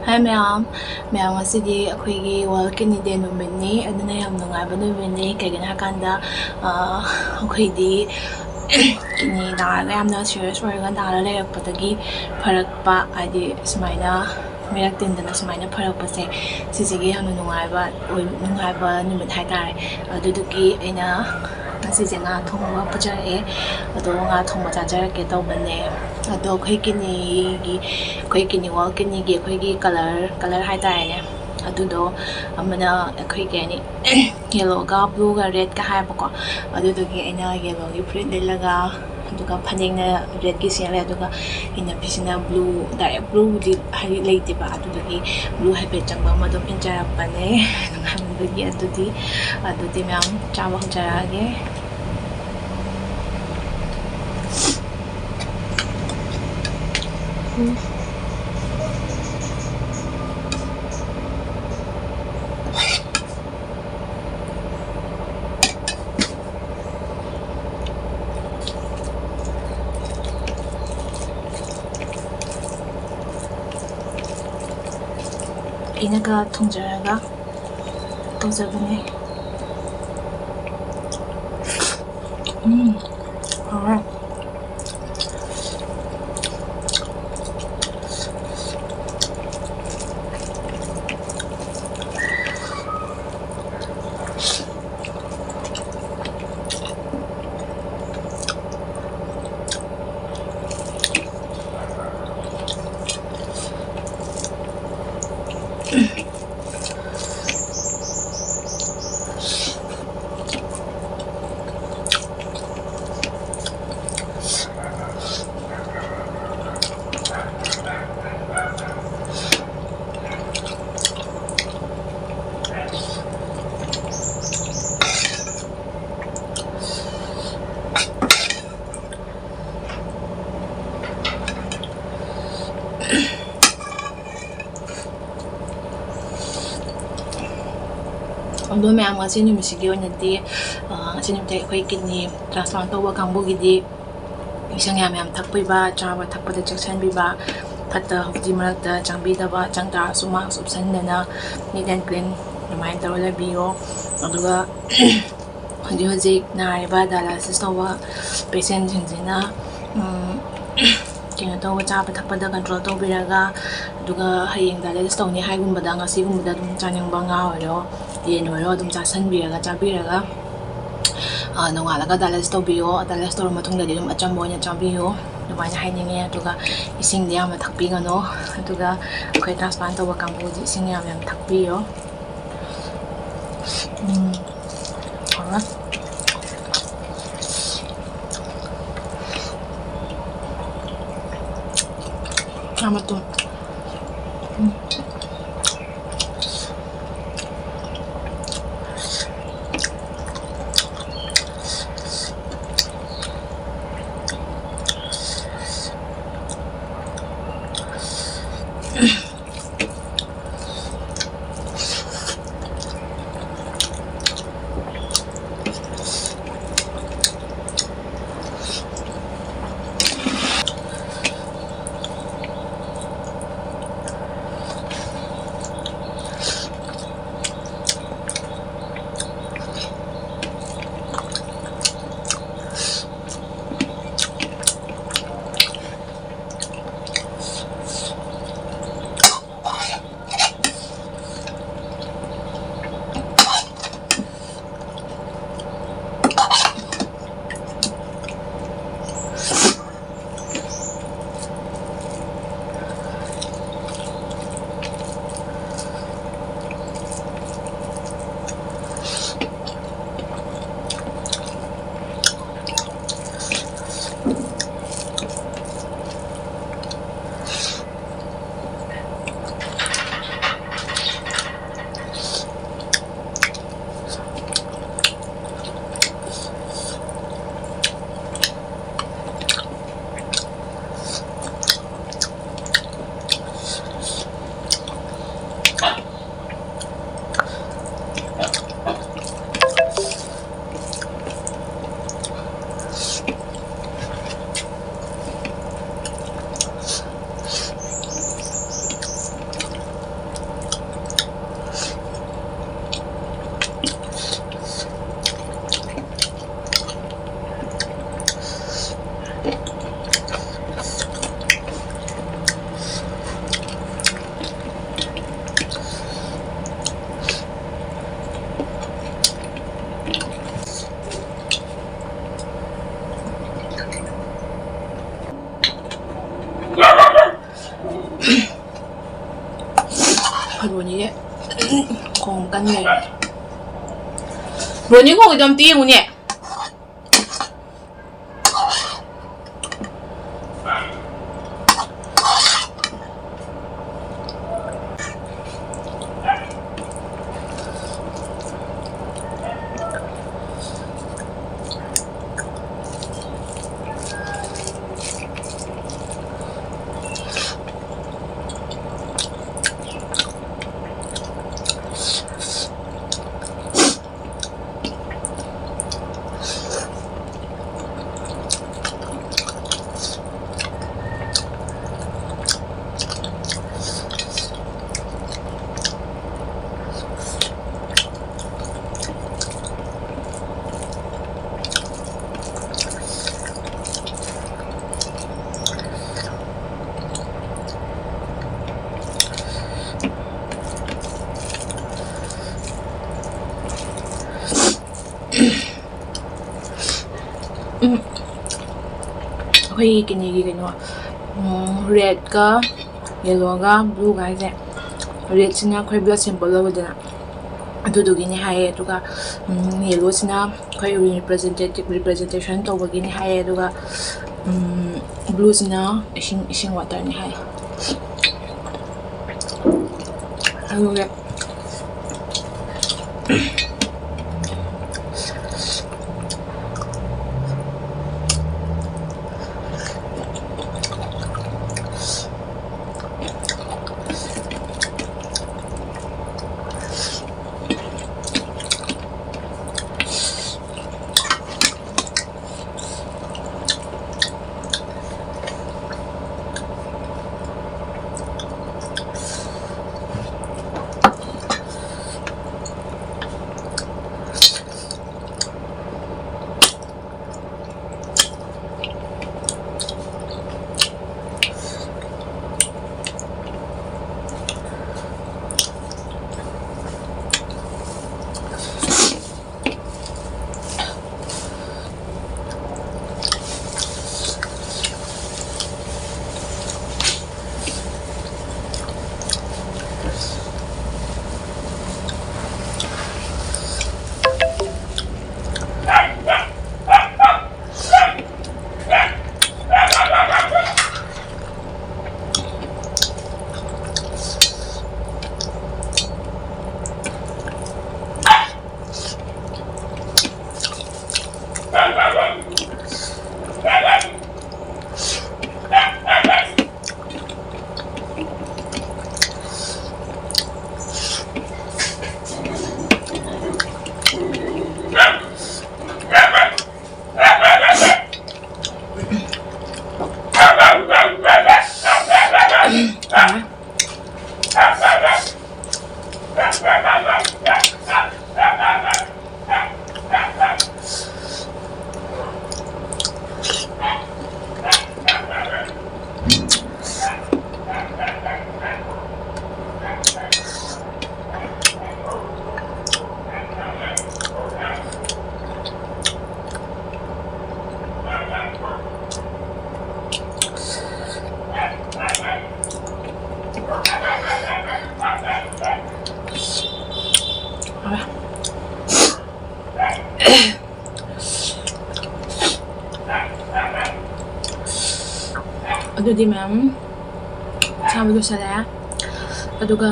Hi ma'am, ngasidi akhoi World Kidney Day numit ni aduna yam nungaiba numit ni kaigina hakanda akhoi di kidney naraga yamna serious oiraga nara lerapatagi pharakpa adi sumaina mirak tindana sumaina pharakpase sisigi yamna nungaiba numit haitare adudugi aina ngasi nga thongba pujarae ado nga thongba chajarake tawbane ado akhoi kidney World Kidney gi akhoi gi color haitare ne adudo amana akhoi ge ni yellow ga blue ga red ga haibako adudugi aina yellow gi print lelaga aduga phaningna red gi sele aduga ina pisina blue direct blue di hari leite ba adudugi blue haipe changba madom injarapane ngamdugi adudi ma'am chawa jarage 이나가 통자가 도자분해. alright. Although I am ngasi numisigi onadi ngasi numite akhoi kidney transplant tawba kangbugi isang yam thakpiba chaba thakpada chaksanbiba phatta hudi marakta changbidaba changta suma subsandana neat and clean remind tawla biyo aduga hojik naiba dialysis tawba patient jinsina kino tawba chaba thakpada control tawbiraga aduga hayeng dialysis tawni haigumbada ngasigumada dum chaningba nga oiro yen oiro dum chasanbiraga chabiraga nongalaga dialysis tawbiyo dialysis tawra matungdadi dum achamba oina chabiyo dumana haininge aduga ising yam thakpigano aduga akhoi transplant tawba kangbuji ising yam thakpiyo alright. 아무튼 브로니에 공간네 브로니 공이 좀 띄우니 ꯑꯩꯈꯣꯏꯒꯤ ꯀꯤꯅꯤꯒꯤ ꯀꯩꯅꯣ ꯔꯦꯗꯀ ꯌꯦꯜꯂꯣꯒ ꯕ꯭ꯂꯨꯒ ꯍꯥꯏꯁꯦ ꯔꯦꯗꯁꯤꯅ ꯑꯩꯈꯣꯏ blood sample ꯂꯧꯕꯗꯅ ꯑꯗꯨꯗꯨꯒꯤꯅꯦ ꯍꯥꯏꯌꯦ ꯑꯗꯨꯒ ꯌꯦꯜꯂꯣꯁꯤꯅ ꯑꯩꯈꯣꯏ representation ꯇꯧꯕꯒꯤꯅꯦ ꯍꯥꯏꯌꯦ ꯑꯗꯨꯒ ꯕ꯭ꯂꯨꯁꯤꯅ ꯏꯁꯤꯡ ꯋꯥꯇꯔꯅꯦ ꯍꯥꯏꯌꯦ ꯑꯗꯨꯒ ꯑꯗꯨꯗꯤ ꯃꯌꯥꯝ ꯆꯥꯕ ꯂꯣꯏꯁꯜꯂꯦ ꯑꯗꯨꯒ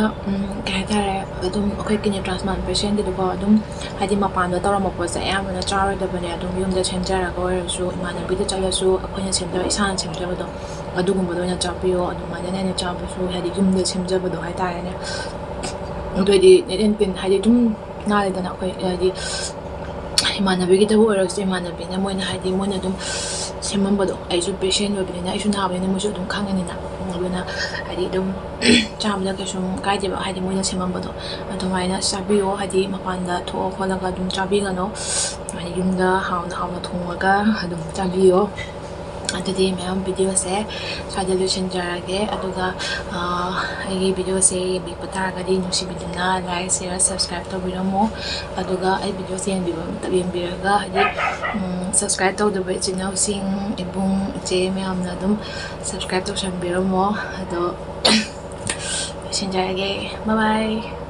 ꯀꯩ ꯍꯥꯏꯇꯥꯔꯦ ꯑꯗꯨꯝ ꯑꯩꯈꯣꯏ ꯀꯤꯗꯅꯤ ꯇ꯭ꯔꯥꯟꯁꯄ꯭ꯂꯥꯟ ꯄꯦꯁꯦꯟꯒꯤꯗꯨꯀꯣ ꯑꯗꯨꯝ ꯍꯥꯏꯗꯤ ꯃꯄꯥꯟꯗ ꯇꯧꯔꯝꯕ ꯄꯣꯠꯁꯦ ꯑꯌꯥꯝꯕꯅ ꯆꯥꯔꯣꯏꯗꯕꯅꯦ ꯑꯗꯨꯝ ꯌꯨꯝꯗ ꯁꯦꯝꯖꯔꯒ ꯑꯣꯏꯔꯁꯨ ꯏꯃꯥꯟꯅꯕꯤꯗ ꯆꯠꯂꯁꯨ ꯑꯩꯈꯣꯏꯅ ꯁꯦꯝꯖꯕ ꯏꯁꯥꯅ ꯁꯦꯝꯖꯕꯗꯣ ꯑꯗꯨꯒꯨꯝꯕꯗꯣ ꯑꯣꯏꯅ ꯆꯥꯕꯤꯌꯣ ꯑꯗꯨꯃꯥꯏꯅ ꯑꯩꯅ ꯆꯥꯕꯁꯨ ꯍꯥꯏꯗꯤ ꯌꯨꯝꯗ ꯁꯦꯝꯖꯕꯗꯣ ꯍꯥꯏꯇꯥꯔꯦꯅꯦ ꯑꯗꯨꯑꯣꯏꯗꯤ ꯅꯦꯠ ꯑꯦꯟ ꯀ꯭ꯂꯤꯟ ꯍꯥꯏꯗꯤ ꯑꯗꯨꯝ ꯅꯥꯜꯂꯦꯗꯅ ꯑꯩꯈꯣꯏ ꯍꯥꯏꯗꯤ ꯏꯃꯥꯟꯅꯕꯤꯒꯤꯗꯕꯨ ꯑꯣꯏꯔꯁꯨ ꯏꯃꯥꯟꯅꯕꯤꯅ ꯃꯣꯏꯅ ꯍꯥꯏꯗꯤ ꯃꯣꯏꯅ ꯑꯗꯨꯝ ꯁꯦꯝꯃꯝꯕꯗꯣ ꯑꯩꯁꯨ ꯄꯦꯁꯦꯟ ꯑꯣꯏꯕꯅꯤꯅ ꯑꯩꯁꯨ ꯅꯥꯕꯅꯤꯅ ꯃꯣꯏꯁꯨ ꯑꯗꯨꯝ ꯈꯪꯉꯅꯤꯅ ꯑꯗꯨꯅ ꯍꯥꯏꯗꯤ ꯑꯗꯨꯝ ꯆꯥꯕꯗ ꯀꯩꯁꯨꯝ ꯀꯥꯏꯗꯦꯕ ꯍꯥꯏꯗꯤ ꯃꯣꯏꯅ ꯁꯦꯝꯃꯝꯕꯗꯣ ꯑꯗꯨꯃꯥꯏꯅ ꯆꯥꯕꯤꯌꯣ ꯍꯥꯏꯗꯤ ꯃꯄꯥꯟꯗ ꯊꯣꯛꯑ ꯈꯣꯠꯂꯒ ꯑꯗꯨꯝ ꯆꯥꯕꯤꯒꯅꯣ ꯍꯥꯏꯗꯤ ꯌꯨꯝꯗ ꯍꯥꯎꯅ ꯊꯣꯡꯉꯒ ꯑꯗꯨꯝ ꯆꯥꯕꯤꯌꯣ ꯑꯗꯨꯗꯤ ꯃꯌꯥꯝ ꯚꯤꯗꯤꯑꯣꯁꯦ ꯁ꯭ꯋꯥꯏꯗ ꯂꯣꯏꯁꯤꯟꯖꯔꯒꯦ ꯑꯗꯨꯒ ꯑꯩꯒꯤ ꯚꯤꯗꯤꯑꯣꯁꯦ ꯌꯦꯡꯕꯤꯕ ꯇꯥꯔꯒꯗꯤ ꯅꯨꯡꯁꯤꯕꯤꯗꯨꯅ ꯂꯥꯏꯛ ꯁꯤꯌꯔ ꯁꯕꯁꯀ꯭ꯔꯥꯏꯕ ꯇꯧꯕꯤꯔꯝꯃꯣ ꯑꯗꯨꯒ ꯑꯩ ꯚꯤꯗꯤꯑꯣꯁꯦ ꯌꯦꯡꯕꯤꯔꯒ ꯍꯥꯏꯗꯤ ꯁꯕꯁꯀ꯭ꯔꯥꯏꯕ ꯇꯧꯗꯕ ꯏꯆꯤꯜ ꯏꯅꯥꯎꯁꯤꯡ ꯏꯕꯨꯡ ꯏꯆꯦ ꯃꯌꯥꯝꯅ ꯑꯗꯨꯝ ꯁꯕꯁꯀ꯭ꯔꯥꯏꯕ ꯇꯧꯁꯟꯕꯤꯔꯝꯃꯣ ꯑꯗꯣ ꯂꯣꯏꯁꯤꯟꯖꯔꯒꯦ ꯕꯥꯏ ꯕꯥꯏ